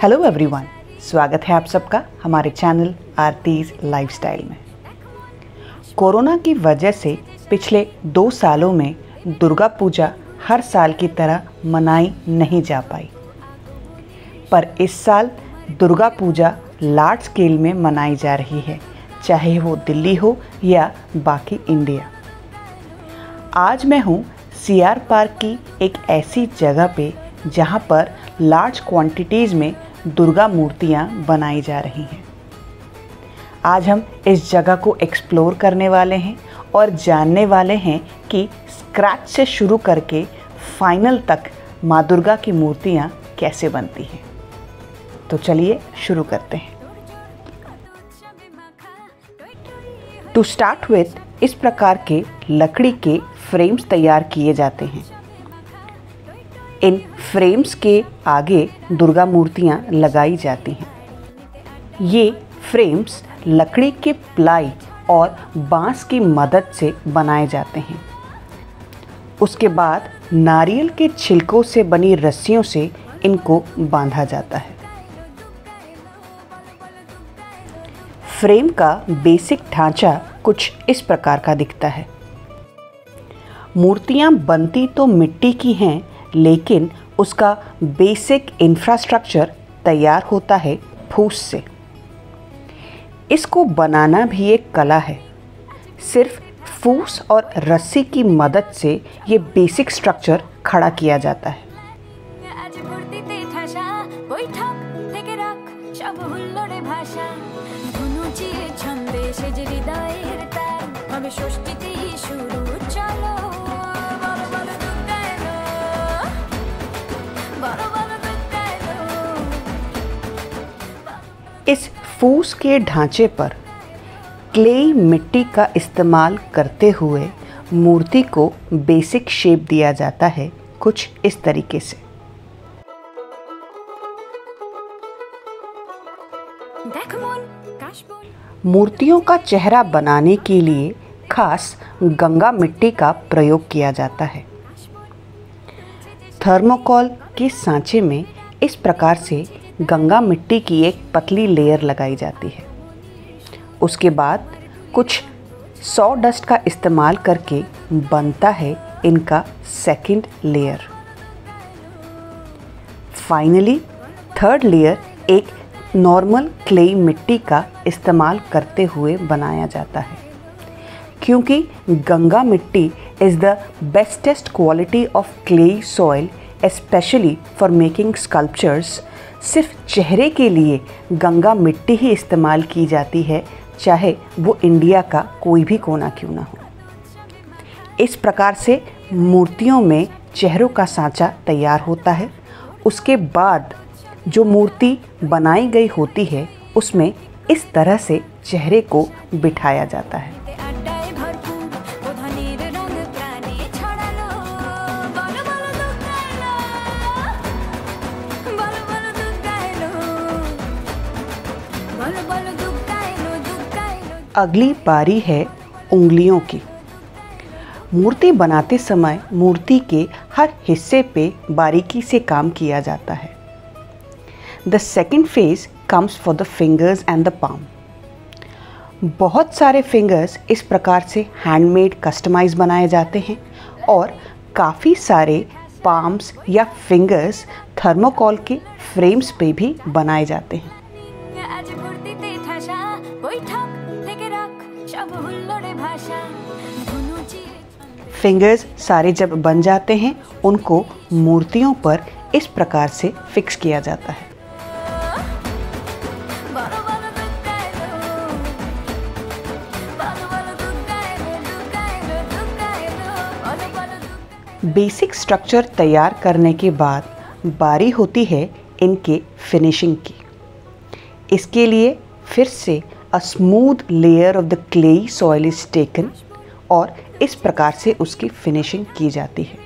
Hello everyone, स्वागत है आप सबका हमारे चैनल आरतीज लाइफस्टाइल में। कोरोना की वजह से पिछले 2 सालों में दुर्गा पूजा हर साल की तरह मनाई नहीं जा पाई, पर इस साल दुर्गा पूजा लार्ज स्केल में मनाई जा रही है, चाहे वो दिल्ली हो या बाकी इंडिया। आज मैं हूँ CR पार्क की एक ऐसी जगह पे जहाँ पर लार्ज क्वांटिटीज़ में दुर्गा मूर्तियाँ बनाई जा रही हैं। आज हम इस जगह को एक्सप्लोर करने वाले हैं और जानने वाले हैं कि स्क्रैच से शुरू करके फाइनल तक माँ दुर्गा की मूर्तियाँ कैसे बनती हैं। तो चलिए शुरू करते हैं। टू स्टार्ट विथ, इस प्रकार के लकड़ी के फ्रेम्स तैयार किए जाते हैं। इन फ्रेम्स के आगे दुर्गा मूर्तियाँ लगाई जाती हैं। ये फ्रेम्स लकड़ी के प्लाई और बांस की मदद से बनाए जाते हैं। उसके बाद नारियल के छिलकों से बनी रस्सियों से इनको बांधा जाता है। फ्रेम का बेसिक ढांचा कुछ इस प्रकार का दिखता है। मूर्तियाँ बनती तो मिट्टी की हैं, लेकिन उसका बेसिक इंफ्रास्ट्रक्चर तैयार होता है फूस से। इसको बनाना भी एक कला है। सिर्फ फूस और रस्सी की मदद से ये बेसिक स्ट्रक्चर खड़ा किया जाता है। इस फूस के ढांचे पर क्ले मिट्टी का इस्तेमाल करते हुए मूर्ति को बेसिक शेप दिया जाता है, कुछ इस तरीके से। मूर्तियों का चेहरा बनाने के लिए खास गंगा मिट्टी का प्रयोग किया जाता है। थर्मोकोल के सांचे में इस प्रकार से गंगा मिट्टी की एक पतली लेयर लगाई जाती है। उसके बाद कुछ सॉडस्ट का इस्तेमाल करके बनता है इनका second layer. Finally third layer एक नॉर्मल क्ले मिट्टी का इस्तेमाल करते हुए बनाया जाता है, क्योंकि गंगा मिट्टी is the bestest quality of clay soil, especially for making sculptures. सिर्फ चेहरे के लिए गंगा मिट्टी ही इस्तेमाल की जाती है, चाहे वो इंडिया का कोई भी कोना क्यों ना हो। इस प्रकार से मूर्तियों में चेहरों का सांचा तैयार होता है। उसके बाद जो मूर्ति बनाई गई होती है उसमें इस तरह से चेहरे को बिठाया जाता है। अगली बारी है उंगलियों की। मूर्ति बनाते समय मूर्ति के हर हिस्से पे बारीकी से काम किया जाता है। The second phase comes for the fingers and the palm. बहुत सारे फिंगर्स इस प्रकार से हैंडमेड कस्टमाइज बनाए जाते हैं और काफ़ी सारे पाम्स या फिंगर्स थर्मोकोल के फ्रेम्स पे भी बनाए जाते हैं। फिंगर्स सारे जब बन जाते हैं, उनको मूर्तियों पर इस प्रकार से फिक्स किया जाता है। बेसिक स्ट्रक्चर तैयार करने के बाद बारी होती है इनके फिनिशिंग की। इसके लिए फिर से a smooth layer of the clay soil is taken और इस प्रकार से उसकी फिनिशिंग की जाती है।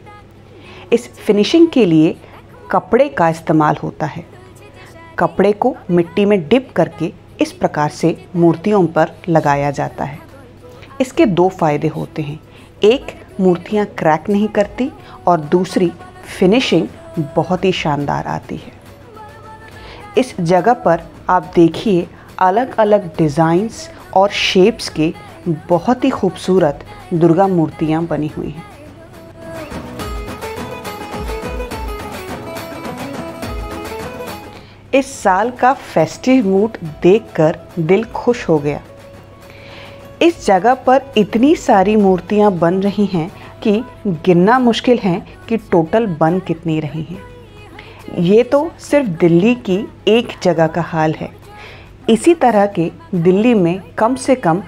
इस फिनिशिंग के लिए कपड़े का इस्तेमाल होता है। कपड़े को मिट्टी में डिप करके इस प्रकार से मूर्तियों पर लगाया जाता है। इसके 2 फ़ायदे होते हैं। एक, मूर्तियाँ क्रैक नहीं करती और दूसरी, फिनिशिंग बहुत ही शानदार आती है। इस जगह पर आप देखिए अलग अलग डिज़ाइंस और शेप्स के बहुत ही खूबसूरत दुर्गा मूर्तियाँ बनी हुई हैं। इस साल का फेस्टिव मूड देखकर दिल खुश हो गया। इस जगह पर इतनी सारी मूर्तियां बन रही हैं कि गिनना मुश्किल है कि टोटल बन कितनी रही हैं। ये तो सिर्फ दिल्ली की एक जगह का हाल है। इसी तरह के दिल्ली में कम से कम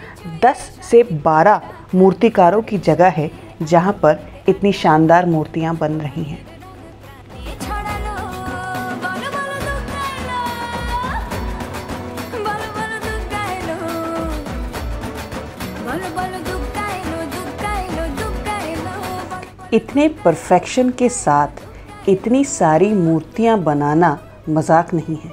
10 से 12 मूर्तिकारों की जगह है जहां पर इतनी शानदार मूर्तियां बन रही हैं। इतने परफेक्शन के साथ इतनी सारी मूर्तियां बनाना मजाक नहीं है।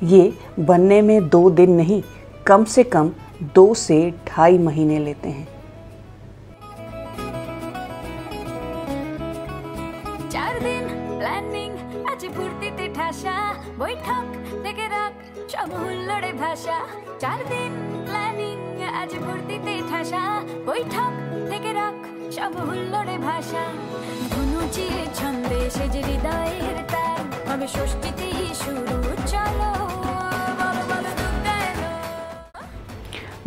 ये बनने में 2 दिन नहीं, कम से कम 2 से 2.5 महीने लेते हैं। 4 दिन प्लानिंग आज फुर्तीते ठासा बैठक থেকে রাখ সব হুল্লোড়ে ভাষা 4 दिन প্ল্যানিং আজ ফুর্তীতে ঠাসা বৈঠক থেকে রাখ সব হুল্লোড়ে ভাষা ধনুচিয়ে ছন্দে সেজে হৃদয়ের তার হবে ষষ্ঠীতে শুরু চলো বলো বলো দুর্গা এলো।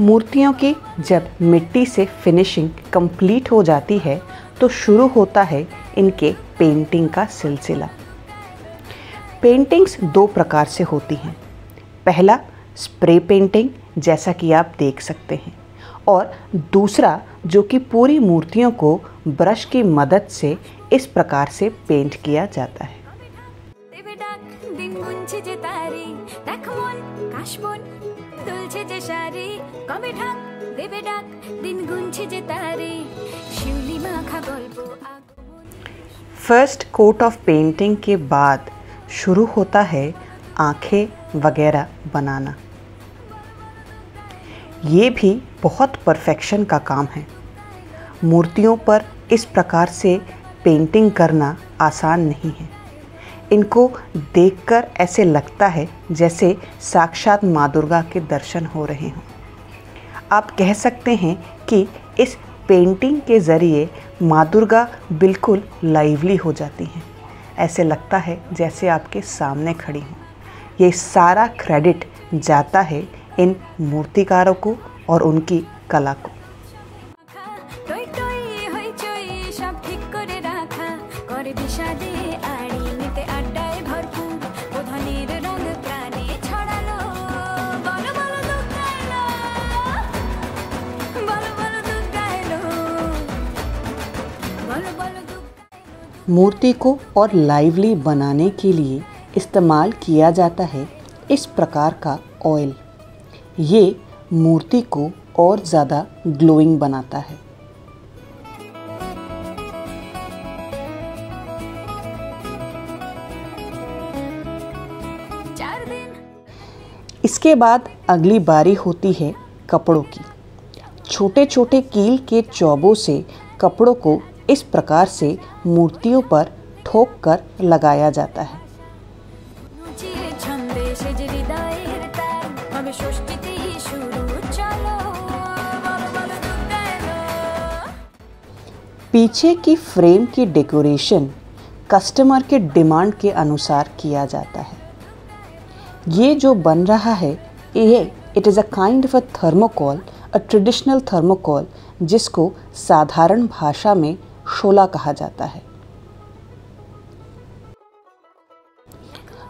मूर्तियों की जब मिट्टी से फिनिशिंग कंप्लीट हो जाती है तो शुरू होता है इनके पेंटिंग का सिलसिला। पेंटिंग्स 2 प्रकार से होती हैं। पहला स्प्रे पेंटिंग, जैसा कि आप देख सकते हैं, और दूसरा जो कि पूरी मूर्तियों को ब्रश की मदद से इस प्रकार से पेंट किया जाता है। फर्स्ट कोट ऑफ पेंटिंग के बाद शुरू होता है आँखें वगैरह बनाना। ये भी बहुत परफेक्शन का काम है। मूर्तियों पर इस प्रकार से पेंटिंग करना आसान नहीं है। इनको देखकर ऐसे लगता है जैसे साक्षात माँ दुर्गा के दर्शन हो रहे हों। आप कह सकते हैं कि इस पेंटिंग के ज़रिए माँ दुर्गा बिल्कुल लाइवली हो जाती हैं। ऐसे लगता है जैसे आपके सामने खड़ी हों। ये सारा क्रेडिट जाता है इन मूर्तिकारों को और उनकी कला को। मूर्ति को और लाइवली बनाने के लिए इस्तेमाल किया जाता है इस प्रकार का ऑयल। ये मूर्ति को और ज़्यादा ग्लोइंग बनाता है। इसके बाद अगली बारी होती है कपड़ों की। छोटे छोटे कील के चौबों से कपड़ों को इस प्रकार से मूर्तियों पर ठोक कर लगाया जाता है। पीछे की फ्रेम की डेकोरेशन कस्टमर के डिमांड के अनुसार किया जाता है। ये जो बन रहा है it is a kind of a thermocol, a traditional thermocol, जिसको साधारण भाषा में शोला कहा जाता है।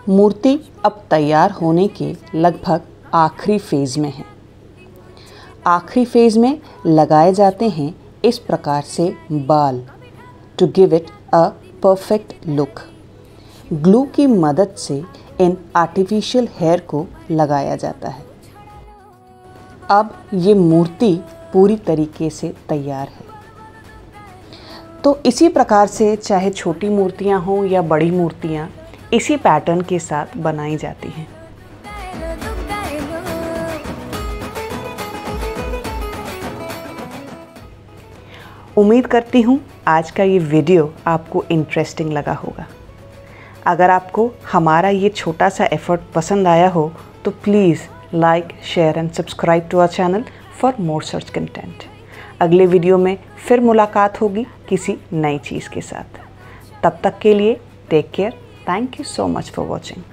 मूर्ति अब तैयार होने के लगभग आखिरी फेज़ में है। आखिरी फेज़ में लगाए जाते हैं इस प्रकार से बाल, to give it a perfect look. Glue की मदद से इन आर्टिफिशियल हेयर को लगाया जाता है। अब ये मूर्ति पूरी तरीके से तैयार है। तो इसी प्रकार से चाहे छोटी मूर्तियां हों या बड़ी मूर्तियां, इसी पैटर्न के साथ बनाई जाती हैं। उम्मीद करती हूँ आज का ये वीडियो आपको इंटरेस्टिंग लगा होगा। अगर आपको हमारा ये छोटा सा एफर्ट पसंद आया हो तो please like, share and subscribe to our channel for more such content. अगले वीडियो में फिर मुलाकात होगी किसी नई चीज़ के साथ। तब तक के लिए take care. Thank you so much for watching.